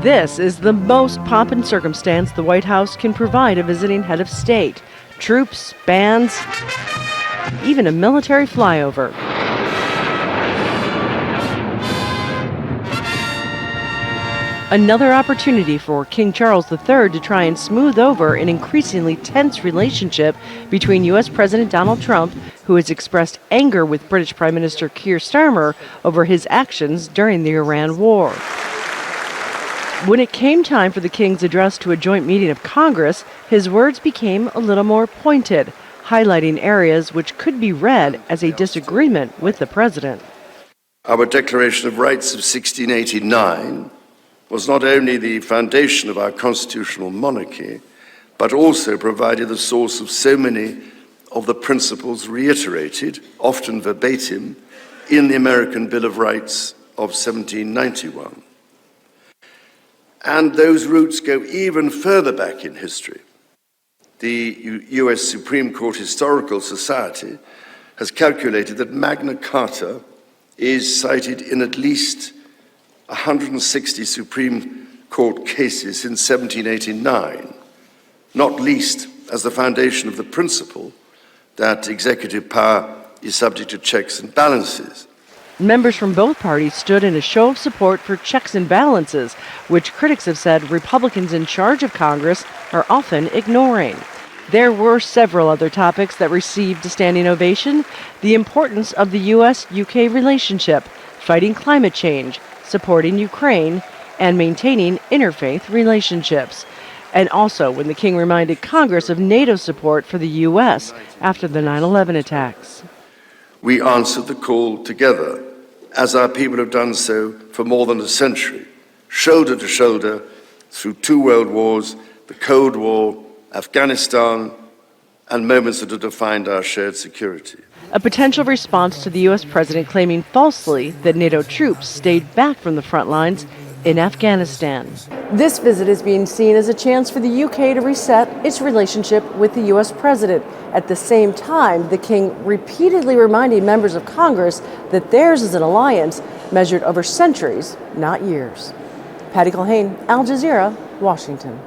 This is the most pomp and circumstance the White House can provide a visiting head of state. Troops, bands, even a military flyover. Another opportunity for King Charles III to try and smooth over an increasingly tense relationship between U.S. President Donald Trump, who has expressed anger with British Prime Minister Keir Starmer over his actions during the Iran war. When it came time for the King's address to a joint meeting of Congress, his words became a little more pointed, highlighting areas which could be read as a disagreement with the president. Our Declaration of Rights of 1689 was not only the foundation of our constitutional monarchy, but also provided the source of so many of the principles reiterated, often verbatim, in the American Bill of Rights of 1791. And those roots go even further back in history. The US Supreme Court Historical Society has calculated that Magna Carta is cited in at least 160 Supreme Court cases since 1789, not least as the foundation of the principle that executive power is subject to checks and balances. Members from both parties stood in a show of support for checks and balances, which critics have said Republicans in charge of Congress are often ignoring. There were several other topics that received a standing ovation: the importance of the U.S.-UK relationship, fighting climate change, supporting Ukraine, and maintaining interfaith relationships. And also when the King reminded Congress of NATO support for the U.S. after the 9/11 attacks. We answered the call together, as our people have done so for more than a century, shoulder to shoulder, through 2 world wars, the Cold War, Afghanistan, and moments that have defined our shared security. A potential response to the U.S. president claiming falsely that NATO troops stayed back from the front lines in Afghanistan. This visit is being seen as a chance for the UK to reset its relationship with the U.S. president. At the same time, the King repeatedly reminding members of Congress that theirs is an alliance measured over centuries, not years. Patty Culhane, Al Jazeera, Washington.